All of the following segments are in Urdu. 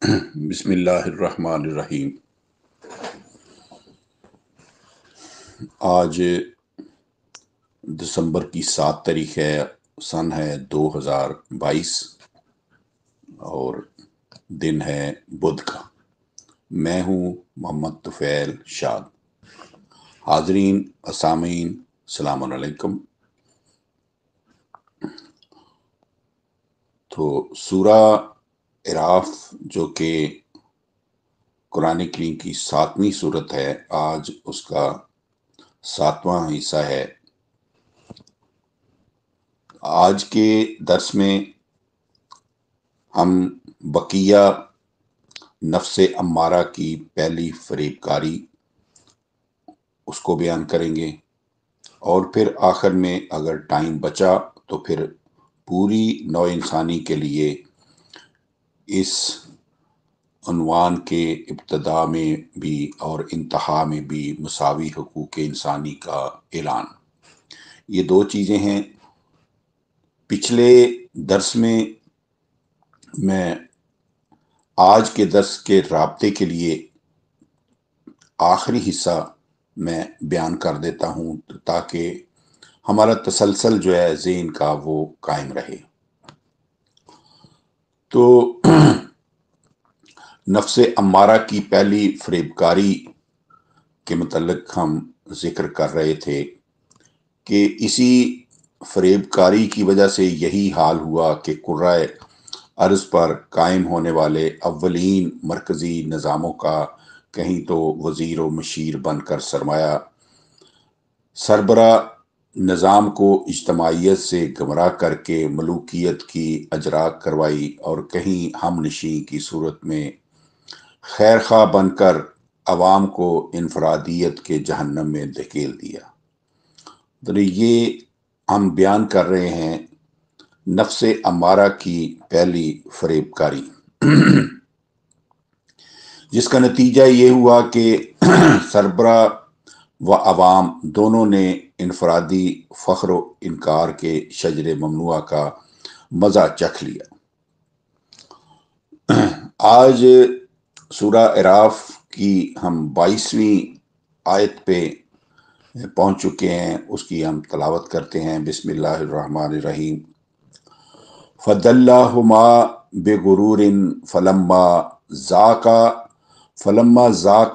بسم اللہ الرحمن الرحیم۔ آج دسمبر کی 7 تاریخ ہے، سن ہے 2022 اور دن ہے بدھ کا۔ میں ہوں محمد طفیل شاد۔ حاضرین سامعین السلام علیکم۔ تو سورہ اعراف جو کہ قرآن کریم کی 7ویں سورت ہے، آج اس کا 7واں حصہ ہے۔ آج کے درس میں ہم بقیہ نفس امارہ کی پہلی فریب کاری اس کو بیان کریں گے، اور پھر آخر میں اگر ٹائم بچا تو پھر پوری نوع انسانی کے لیے اس عنوان کے ابتدا میں بھی اور انتہا میں بھی مساوی حقوق انسانی کا اعلان۔ یہ دو چیزیں ہیں۔ پچھلے درس میں آج کے درس کے رابطے کے لیے آخری حصہ میں بیان کر دیتا ہوں تاکہ ہمارا تسلسل جو ہے ذہن کا وہ قائم رہے۔ تو نفس امارہ کی پہلی فریب کاری کے متعلق ہم ذکر کر رہے تھے کہ اسی فریب کاری کی وجہ سے یہی حال ہوا کہ قرۂ ارض پر قائم ہونے والے اولین مرکزی نظاموں کا کہیں تو وزیر و مشیر بن کر سربراہ نظام کو اجتماعیت سے گمراہ کر کے ملوکیت کی اجرا کروائی، اور کہیں ہم نشیں کی صورت میں خیر خواہ بن کر عوام کو انفرادیت کے جہنم میں دھکیل دیا۔ تو یہ ہم بیان کر رہے ہیں نفس امارہ کی پہلی فریب کاری، جس کا نتیجہ یہ ہوا کہ سربراہ و عوام دونوں نے انفرادی فخر و انکار کے شجر ممنوعہ کا مزہ چکھ لیا۔ آج سورہ اعراف کی ہم 22ویں آیت پہ پہنچ چکے ہیں، اس کی ہم تلاوت کرتے ہیں۔ بسم اللہ الرحمن الرحیم۔ فَدَلَّاهُمَا بِغُرُورٍ فَلَمَّا ذَاقَا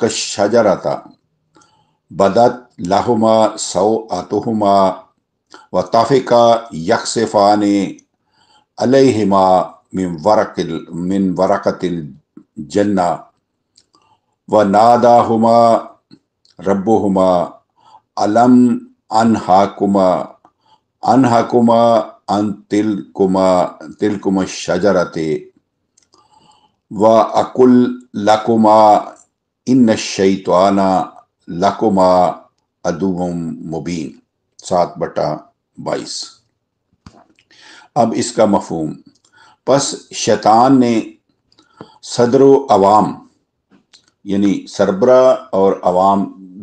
الشَّجَرَةَ بَدَتْ لَهُمَا سَوْآتُهُمَا وَطَفِقَا يَخْصِفَانِ عَلَيْهِمَا مِنْ وَرَقَةِ الْجَنَّةِ وَنَادَاهُمَا رَبُّهُمَا أَلَمْ أَنْهَكُمَا عَنْ تِلْكُمَا الشَّجَرَةِ وَأَقُلْ لَكُمَا إِنَّ الشَّيْطَانَ لَكُمَا عَدُوٌّ مُبِينٌ۔ 7/22۔ اب اس کا مفہوم۔ پس شیطان نے صدر و عوام یعنی سربراہ اور عوام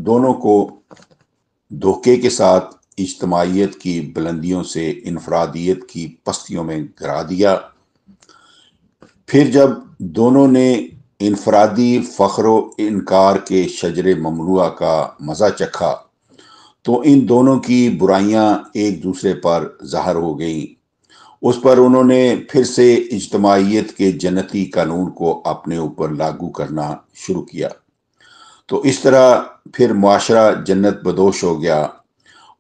دونوں کو دھوکے کے ساتھ اجتماعیت کی بلندیوں سے انفرادیت کی پستیوں میں گرا دیا۔ پھر جب دونوں نے انفرادی فخر و انکار کے شجر ممنوعہ کا مزہ چکھا تو ان دونوں کی برائیاں ایک دوسرے پر ظاہر ہو گئیں۔ اس پر انہوں نے پھر سے اجتماعیت کے جنتی قانون کو اپنے اوپر لاگو کرنا شروع کیا، تو اس طرح پھر معاشرہ جنت بدوش ہو گیا۔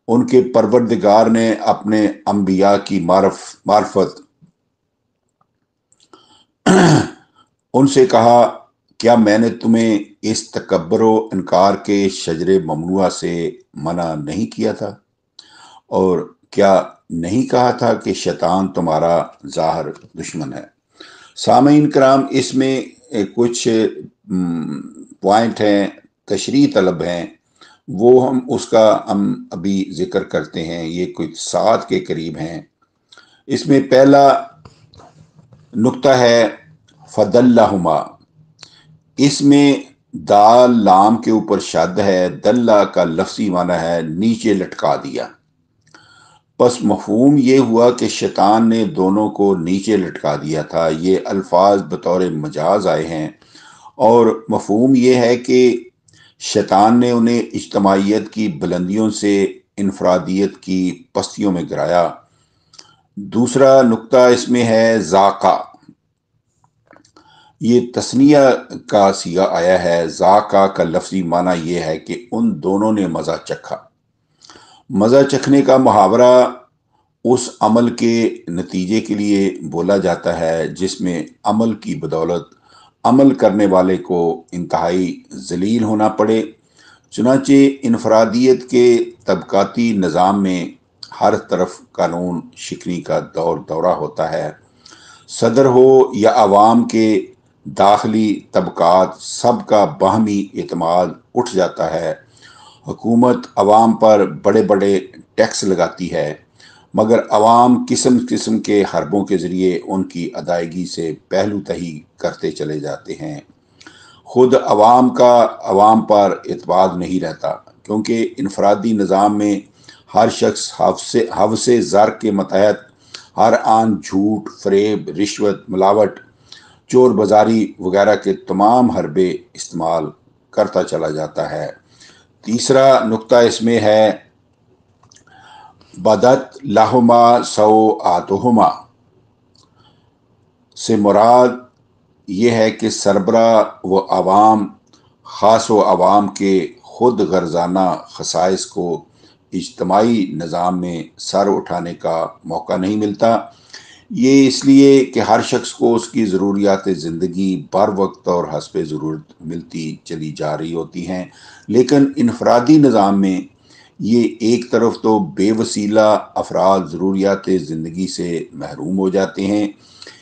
ان کے پروردگار نے اپنے انبیاء کی معرفت ان سے کہا، کیا میں نے تمہیں اس تکبر و انکار کے شجر ممنوعہ سے منع نہیں کیا تھا؟ اور کیا نہیں کہا تھا کہ شیطان تمہارا ظاہر دشمن ہے؟ سامعین کرام، اس میں کچھ پوائنٹ ہیں، تشریح طلب ہیں، وہ اس کا ہم ابھی ذکر کرتے ہیں۔ یہ کچھ 7 کے قریب ہیں۔ اس میں پہلا نقطہ ہے فَدَلَّاهُمَا۔ اس میں دال لام کے اوپر شد ہے، دلہ کا لفظی معنی ہے نیچے لٹکا دیا۔ پس مفہوم یہ ہوا کہ شیطان نے دونوں کو نیچے لٹکا دیا تھا۔ یہ الفاظ بطور مجاز آئے ہیں، اور مفہوم یہ ہے کہ شیطان نے انہیں اجتماعیت کی بلندیوں سے انفرادیت کی پستیوں میں گرایا۔ دوسرا نقطہ اس میں ہے ذاقہ۔ یہ تثنیہ کا صیغہ آیا ہے۔ ذاقہ کا لفظی معنی یہ ہے کہ ان دونوں نے مزہ چکھا۔ مزہ چکھنے کا محاورہ اس عمل کے نتیجے کے لیے بولا جاتا ہے جس میں عمل کی بدولت عمل کرنے والے کو انتہائی ذلیل ہونا پڑے۔ چنانچہ انفرادیت کے طبقاتی نظام میں ہر طرف قانون شکنی کا دورہ ہوتا ہے۔ صدر ہو یا عوام کے داخلی طبقات، سب کا باہمی اعتماد اٹھ جاتا ہے۔ حکومت عوام پر بڑے بڑے ٹیکس لگاتی ہے، مگر عوام قسم قسم کے حربوں کے ذریعے ان کی ادائیگی سے پہلو تہی کرتے چلے جاتے ہیں۔ خود عوام کا عوام پر اعتماد نہیں رہتا، کیونکہ انفرادی نظام میں ہر شخص حوث زر کے متحد ہر آن جھوٹ، فریب، رشوت، ملاوٹ، چور بازاری وغیرہ کے تمام حربے استعمال کرتا چلا جاتا ہے۔ تیسرا نقطہ اس میں ہے بدت لہما سوآتہما سے مراد یہ ہے کہ سربراہ و عوام، خاص و عوام کے خود غرضانہ خصائص کو اجتماعی نظام میں سر اٹھانے کا موقع نہیں ملتا۔ یہ اس لیے کہ ہر شخص کو اس کی ضروریات زندگی بر وقت اور حسب ضرورت ملتی چلی جا رہی ہوتی ہیں، لیکن انفرادی نظام میں یہ ایک طرف تو بے وسیلہ افراد ضروریات زندگی سے محروم ہو جاتے ہیں،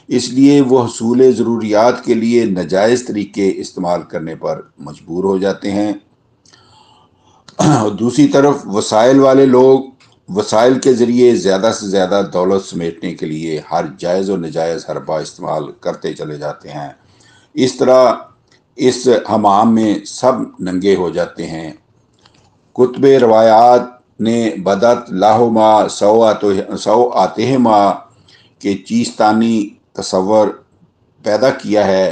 اس لیے وہ حصول ضروریات کے لیے ناجائز طریقے استعمال کرنے پر مجبور ہو جاتے ہیں۔ دوسری طرف وسائل والے لوگ وسائل کے ذریعے زیادہ سے زیادہ دولت سمیٹنے کے لیے ہر جائز و ناجائز حربہ استعمال کرتے چلے جاتے ہیں۔ اس طرح اس ہمام میں سب ننگے ہو جاتے ہیں۔ کتب روایات نے بدت لہما سوآتہما کے چیستانی تصور پیدا کیا ہے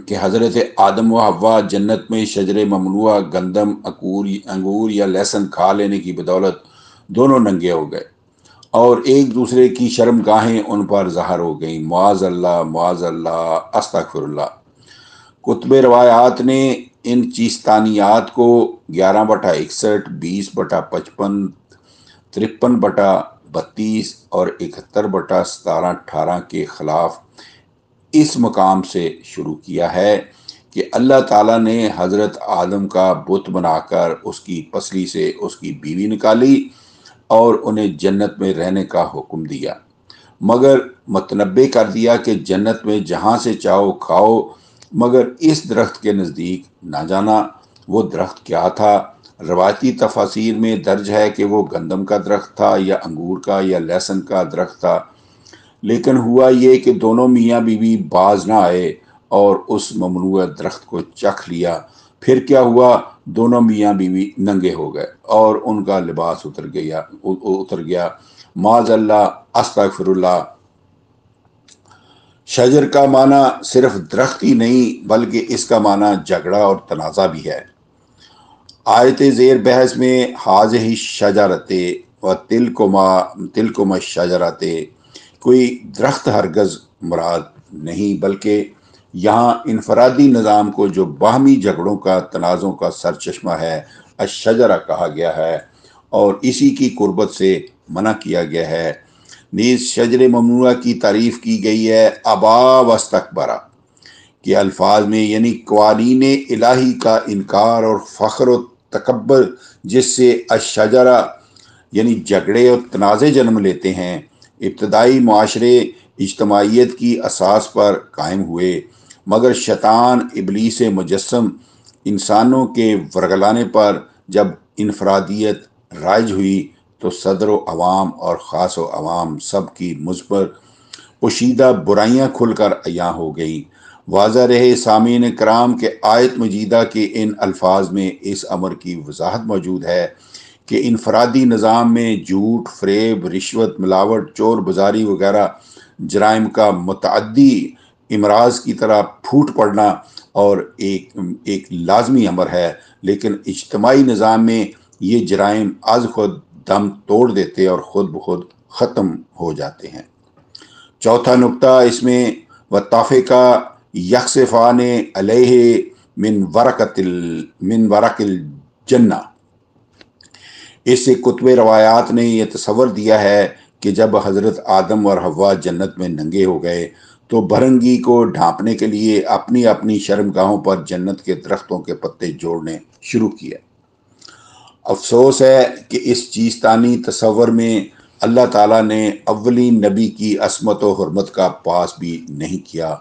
کہ حضرت آدم و حوا جنت میں شجر ممنوعہ گندم، انگور یا لہسن کھا لینے کی بدولت دونوں ننگے ہو گئے، اور ایک دوسرے کی شرم گاہیں ان پر ظاہر ہو گئیں۔ معاذ اللہ، معاذ اللہ، استغفر اللہ۔ کتب روایات نے ان چیستانیات کو 11/61، 20/55، 53/32 اور 71/17-18 کے خلاف اس مقام سے شروع کیا ہے کہ اللہ تعالیٰ نے حضرت آدم کا بت بنا کر اس کی پسلی سے اس کی بیوی نکالی اور انہیں جنت میں رہنے کا حکم دیا، مگر متنبہ کر دیا کہ جنت میں جہاں سے چاہو کھاؤ، مگر اس درخت کے نزدیک نہ جانا۔ وہ درخت کیا تھا؟ روایتی تفاسیر میں درج ہے کہ وہ گندم کا درخت تھا یا انگور کا یا لہسن کا درخت تھا، لیکن ہوا یہ کہ دونوں میاں بیوی باز نہ آئے اور اس ممنوع درخت کو چکھ لیا۔ پھر کیا ہوا؟ دونوں میاں بیوی ننگے ہو گئے اور ان کا لباس اتر گیا۔ معاذ اللہ، استغفر اللہ۔ شجر کا معنی صرف درخت ہی نہیں بلکہ اس کا معنی جھگڑا اور تنازع بھی ہے۔ آیت زیر بحث میں حاذہ شجرۃ و تلکما الشجرۃ، کوئی درخت ہرگز مراد نہیں، بلکہ یہاں انفرادی نظام کو جو باہمی جھگڑوں کا تنازعوں کا سرچشمہ ہے الشجرہ کہا گیا ہے، اور اسی کی قربت سے منع کیا گیا ہے۔ نیز شجر ممنوعہ کی تعریف کی گئی ہے ابا واستکبرا کے الفاظ میں، یعنی قوانین الہی کا انکار اور فخر و تکبر، جس سے الشجرہ یعنی جھگڑے اور تنازع جنم لیتے ہیں۔ ابتدائی معاشرے اجتماعیت کی اساس پر قائم ہوئے، مگر شیطان ابلیس مجسم انسانوں کے ورگلانے پر جب انفرادیت رائج ہوئی تو صدر و عوام اور خاص و عوام سب کی مضمر پوشیدہ برائیاں کھل کر عیاں ہو گئیں۔ واضح رہے سامعین کرام کہ آیت مجیدہ کے ان الفاظ میں اس امر کی وضاحت موجود ہے کہ انفرادی نظام میں جھوٹ، فریب، رشوت، ملاوٹ، چور بازاری وغیرہ جرائم کا متعدی امراض کی طرح پھوٹ پڑنا اور ایک لازمی امر ہے، لیکن اجتماعی نظام میں یہ جرائم از خود دم توڑ دیتے اور خود بخود ختم ہو جاتے ہیں۔ چوتھا نقطہ اس میں وَالطَّافِقَ یخصفان علیہ من ورق الجنہ، اس سے کتب روایات نے یہ تصور دیا ہے کہ جب حضرت آدم اور حوا جنت میں ننگے ہو گئے تو بھرنگی کو ڈھانپنے کے لیے اپنی اپنی شرمگاہوں پر جنت کے درختوں کے پتے جوڑنے شروع کیے۔ افسوس ہے کہ اس چیستانی تصور میں اللہ تعالیٰ نے اولین نبی کی عصمت و حرمت کا پاس بھی نہیں کیا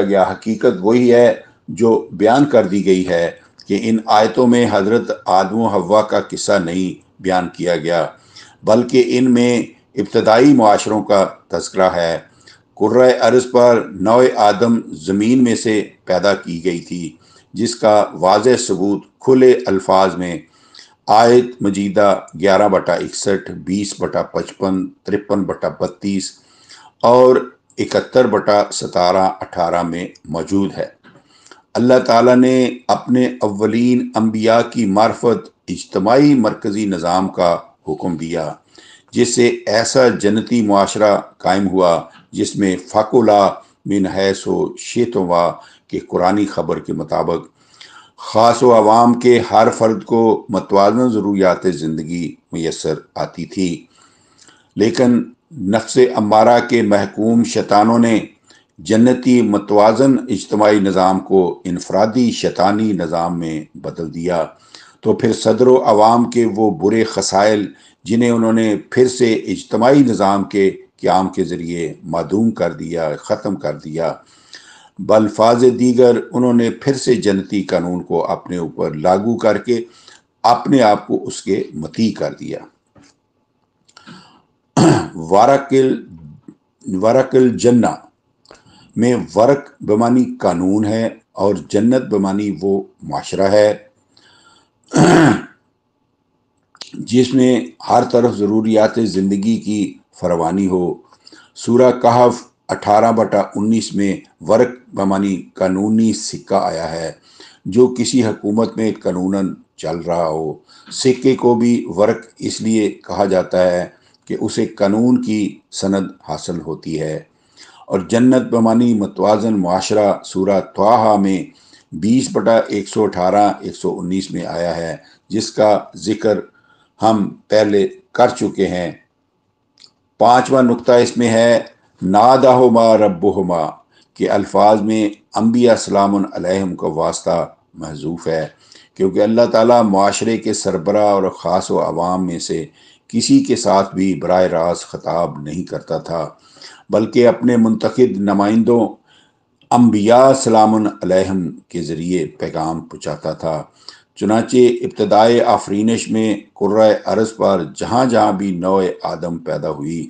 گیا۔ حقیقت وہی ہے جو بیان کر دی گئی ہے کہ ان آیتوں میں حضرت آدم و حوا کا قصہ نہیں بیان کیا گیا، بلکہ ان میں ابتدائی معاشروں کا تذکرہ ہے۔ کرۂ ارض پر نوع آدم زمین میں سے پیدا کی گئی تھی، جس کا واضح ثبوت کھلے الفاظ میں آیت مجیدہ 11/61، 20/55، 53/32 اور 71/17-18 میں موجود ہے۔ اللہ تعالیٰ نے اپنے اولین انبیاء کی معرفت اجتماعی مرکزی نظام کا حکم دیا، جس سے ایسا جنتی معاشرہ قائم ہوا جس میں فَقُلَا مِنْ حَیْثُ شِئْتُمَا کے قرآنی خبر کے مطابق خاص و عوام کے ہر فرد کو متوازن ضروریات زندگی میسر آتی تھی، لیکن نفس امارہ کے محکوم شیطانوں نے جنتی متوازن اجتماعی نظام کو انفرادی شیطانی نظام میں بدل دیا، تو پھر صدر و عوام کے وہ برے خصائل جنہیں انہوں نے پھر سے اجتماعی نظام کے قیام کے ذریعے معدوم کر دیا، ختم کر دیا، بالفاظ دیگر انہوں نے پھر سے جنتی قانون کو اپنے اوپر لاگو کر کے اپنے آپ کو اس کے مطیع کر دیا۔ ورق الجنہ میں ورق بمانی قانون ہے اور جنت بمانی وہ معاشرہ ہے جس میں ہر طرف ضروریات زندگی کی فراوانی ہو۔ سورہ کہف 18/19 میں ورق بمانی قانونی سکہ آیا ہے جو کسی حکومت میں قانوناً چل رہا ہو۔ سکے کو بھی ورق اس لیے کہا جاتا ہے کہ اسے قانون کی سند حاصل ہوتی ہے۔ اور جنت بمانی متوازن معاشرہ سورہ طٰہٰ میں 20/118-119 میں آیا ہے، جس کا ذکر ہم پہلے کر چکے ہیں۔ پانچواں نقطہ اس میں ہے ناداہما ربہما کے الفاظ میں انبیاء سلام علیہم کا واسطہ محذوف ہے، کیونکہ اللہ تعالیٰ معاشرے کے سربراہ اور خاص و عوام میں سے کسی کے ساتھ بھی براہ راست خطاب نہیں کرتا تھا، بلکہ اپنے منتخب نمائندوں انبیاء سلام علیہم کے ذریعے پیغام پہنچاتا تھا۔ چنانچہ ابتدائے آفرینش میں کرۂ ارض پر جہاں جہاں بھی نوع آدم پیدا ہوئی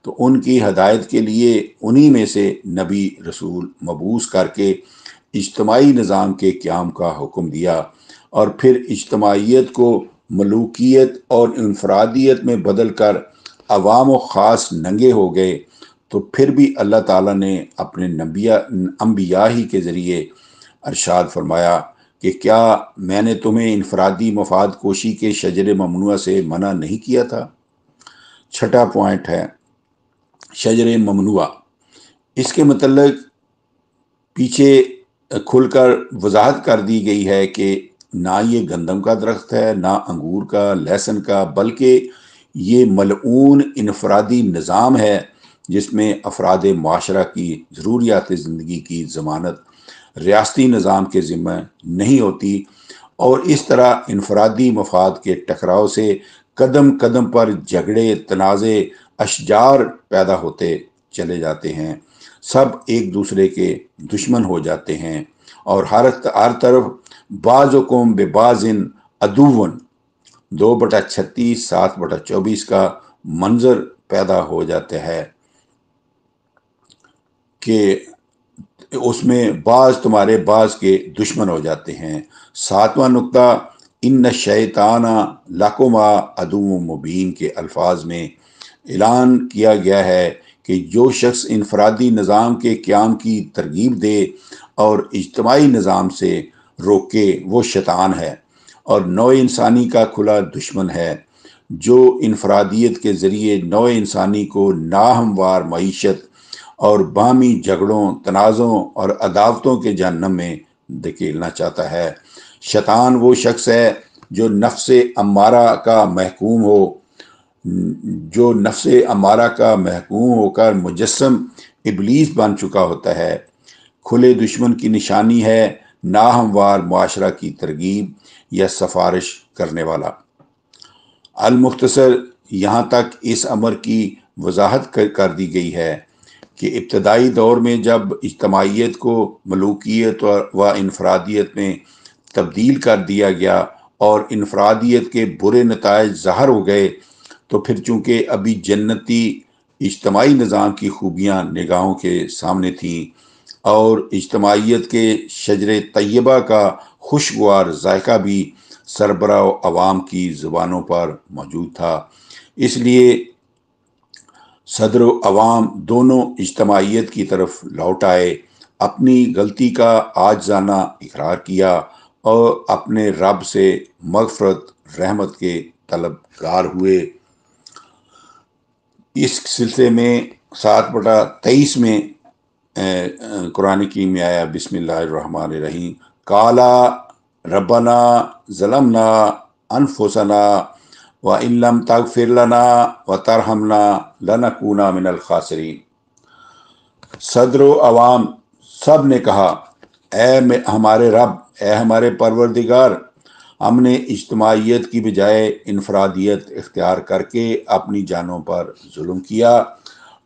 تو ان کی ہدایت کے لیے انہی میں سے نبی رسول مبعوث کر کے اجتماعی نظام کے قیام کا حکم دیا، اور پھر اجتماعیت کو ملوکیت اور انفرادیت میں بدل کر عوام و خاص ننگے ہو گئے، تو پھر بھی اللہ تعالیٰ نے اپنے انبیاء ہی کے ذریعے ارشاد فرمایا کہ کیا میں نے تمہیں انفرادی مفاد کوشی کے شجر ممنوعہ سے منع نہیں کیا تھا؟ چھٹا پوائنٹ ہے شجر ممنوعہ۔ اس کے متعلق پیچھے کھل کر وضاحت کر دی گئی ہے کہ نہ یہ گندم کا درخت ہے، نہ انگور کا، لہسن کا، بلکہ یہ ملعون انفرادی نظام ہے جس میں افراد معاشرہ کی ضروریات زندگی کی ضمانت ریاستی نظام کے ذمہ نہیں ہوتی، اور اس طرح انفرادی مفاد کے ٹکراؤ سے قدم قدم پر جھگڑے، تنازع، اشجار پیدا ہوتے چلے جاتے ہیں، سب ایک دوسرے کے دشمن ہو جاتے ہیں، اور ہر طرف بعضکم ببعض عدو 2/36 7/24 کا منظر پیدا ہو جاتا ہے کہ اس میں بعض تمہارے بعض کے دشمن ہو جاتے ہیں۔ ساتواں نقطہ ان الشیطان لکما عدو مبین کے الفاظ میں اعلان کیا گیا ہے کہ جو شخص انفرادی نظام کے قیام کی ترغیب دے اور اجتماعی نظام سے روکے وہ شیطان ہے اور نوع انسانی کا کھلا دشمن ہے۔ جو انفرادیت کے ذریعے نوع انسانی کو ناہموار معیشت اور باہمی جھگڑوں، تنازعوں اور عداوتوں کے جہنم میں دھکیلنا چاہتا ہے۔ شیطان وہ شخص ہے جو نفس امارہ کا محکوم ہو کر مجسم ابلیس بن چکا ہوتا ہے۔ کھلے دشمن کی نشانی ہے ناہموار معاشرہ کی ترغیب یا سفارش کرنے والا۔ المختصر یہاں تک اس امر کی وضاحت کر دی گئی ہے کہ ابتدائی دور میں جب اجتماعیت کو ملوکیت و انفرادیت میں تبدیل کر دیا گیا اور انفرادیت کے برے نتائج ظاہر ہو گئے تو پھر چونکہ ابھی جنتی اجتماعی نظام کی خوبیاں نگاہوں کے سامنے تھیں اور اجتماعیت کے شجر طیبہ کا خوشگوار ذائقہ بھی سربراہ و عوام کی زبانوں پر موجود تھا، اس لیے صدر و عوام دونوں اجتماعیت کی طرف لوٹ آئے، اپنی غلطی کا عاجزانہ اقرار کیا اور اپنے رب سے مغفرت رحمت کے طلبگار ہوئے۔ اس سلسلے میں 7/23 میں قرآن کریم میں آیا بسم اللہ الرحمن الرحیم، قالا ربنا ظلمنا انفسنا وَإِن لَّمْ تَغْفِرْ لَنَا وَتَرْحَمْنَا لَنَكُونَ مِنَ الْخَاسِرِينَ۔ صدر و عوام سب نے کہا، اے ہمارے رب، اے ہمارے پروردگار، ہم نے اجتماعیت کی بجائے انفرادیت اختیار کر کے اپنی جانوں پر ظلم کیا۔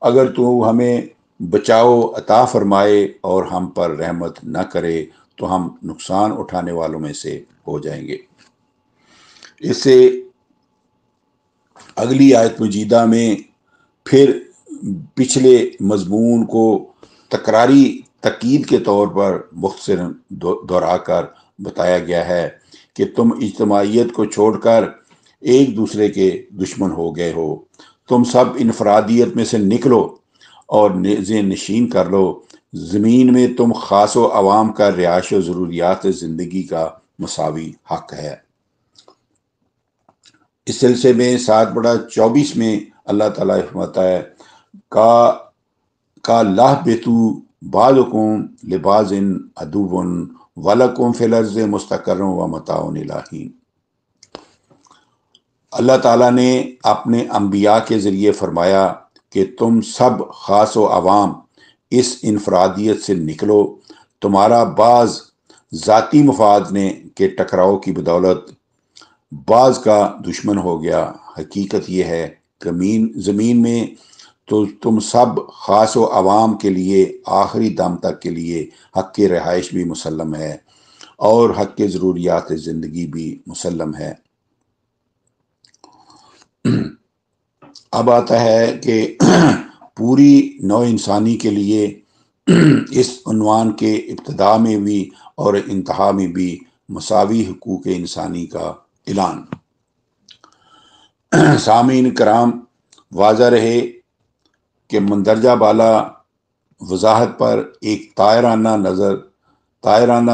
اگر تو ہمیں بچاؤ عطا فرمائے اور ہم پر رحمت نہ کرے تو ہم نقصان اٹھانے والوں میں سے ہو جائیں گے۔ اس سے اگلی آیت مجیدہ میں پھر پچھلے مضمون کو تکراری تاکید کے طور پر مختصراً دہرا کر بتایا گیا ہے کہ تم اجتماعیت کو چھوڑ کر ایک دوسرے کے دشمن ہو گئے ہو، تم سب انفرادیت میں سے نکلو اور نیزیں نشین کر لو، زمین میں تم خاص و عوام کا رہائش و ضروریات زندگی کا مساوی حق ہے۔ اس سلسلے میں 7/24 میں اللہ تعالیٰ فرماتا ہے کا لہبتو بعضکم لبعض عدو ولکم فی الارض مستقر و متاع الی حین۔ اللہ تعالیٰ نے اپنے انبیاء کے ذریعے فرمایا کہ تم سب خاص و عوام اس انفرادیت سے نکلو، تمہارا بعض ذاتی مفاد کے ٹکراؤ کی بدولت بعض کا دشمن ہو گیا۔ حقیقت یہ ہے کہ زمین میں تو تم سب خاص و عوام کے لیے آخری دم تک کے لیے حق کی رہائش بھی مسلم ہے اور حق کے ضروریات زندگی بھی مسلم ہے۔ اب آتا ہے کہ پوری نوع انسانی کے لیے اس عنوان کے ابتدا میں بھی اور انتہا میں بھی مساوی حقوق انسانی کا اعلان۔ سامعین کرام، واضح رہے کہ مندرجہ بالا وضاحت پر ایک طائرانہ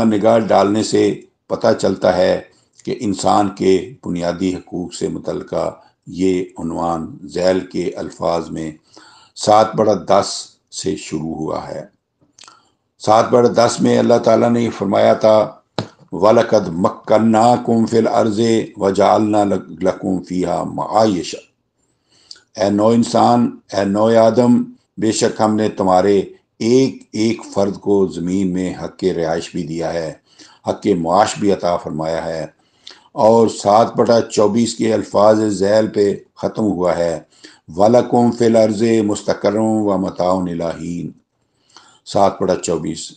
نگاہ ڈالنے سے پتہ چلتا ہے کہ انسان کے بنیادی حقوق سے متعلقہ یہ عنوان ذیل کے الفاظ میں 7/10 سے شروع ہوا ہے۔ 7/10 میں اللہ تعالیٰ نے فرمایا تھا وَلَقَدْ مَكَّنَّاكُمْ فِي الْأَرْضِ وَجَعَلْنَا لَكُمْ فِيهَا مَعَائِشَ۔ اے نو انسان، اے نو آدم، بے شک ہم نے تمہارے ایک ایک فرد کو زمین میں حق کے رہائش بھی دیا ہے، حق کے معاش بھی عطا فرمایا ہے۔ اور 7/24 کے الفاظ ذیل پہ ختم ہوا ہے وَلَكُمْ فِي الْأَرْضِ مُسْتَقَرٌّ وَمَتَاعٌ إِلَىٰ حِینٍ۔ 7/24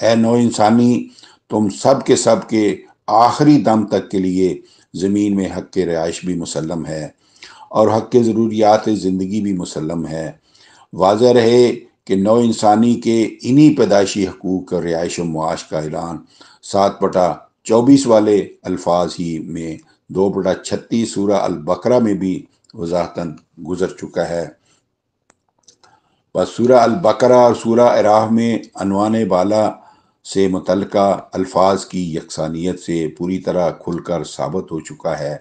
اے نو انسانی، تم سب کے آخری دم تک کے لیے زمین میں حق کے رہائش بھی مسلم ہے اور حق کے ضروریات زندگی بھی مسلم ہے۔ واضح رہے کہ نو انسانی کے انہی پیدائشی حقوق اور رہائش و معاش کا اعلان 7/10 24 والے الفاظ ہی میں 2/36 سورہ البقرہ میں بھی وضاحتاً گزر چکا ہے۔ بس سورہ البقرہ اور سورہ اعراف میں عنوان بالا سے متعلقہ الفاظ کی یکسانیت سے پوری طرح کھل کر ثابت ہو چکا ہے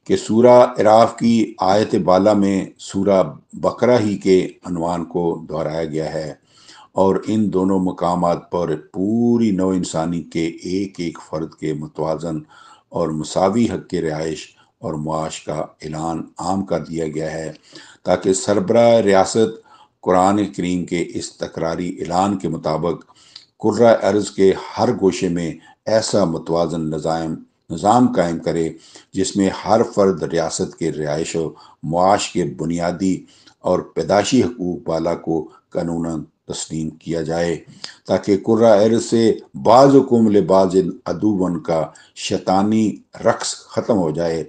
کہ سورہ اعراف کی آیت بالا میں سورہ بقرہ ہی کے عنوان کو دہرایا گیا ہے، اور ان دونوں مقامات پر پوری نوع انسانی کے ایک ایک فرد کے متوازن اور مساوی حق کی رہائش اور معاش کا اعلان عام کر دیا گیا ہے، تاکہ سربراہ ریاست قرآن کریم کے اس تکراری اعلان کے مطابق کرۂ ارض کے ہر گوشے میں ایسا متوازن نظام قائم کرے جس میں ہر فرد ریاست کے رہائش و معاش کے بنیادی اور پیدائشی حقوق بالا کو قانوناً تسلیم کیا جائے، تاکہ کرۂ ارض سے بعض حکم لبعض عدوًا کا شیطانی رقص ختم ہو جائے۔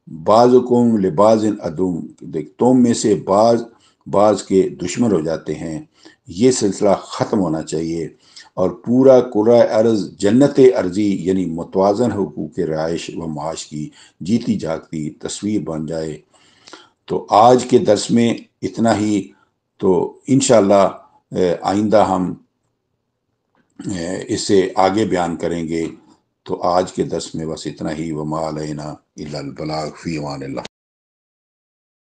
بعضکم لبعض عدو، تم میں سے بعض کے دشمن ہو جاتے ہیں، یہ سلسلہ ختم ہونا چاہیے، اور پورا کرۂ ارض جنت ارضی یعنی متوازن حقوق رہائش و معاش کی جیتی جاگتی تصویر بن جائے۔ تو آج کے درس میں اتنا ہی، تو انشاءاللہ آئندہ ہم اس سے آگے بیان کریں گے۔ تو آج کے درس میں بس اتنا ہی، وما علینا الا البلاغ، فی امان اللہ۔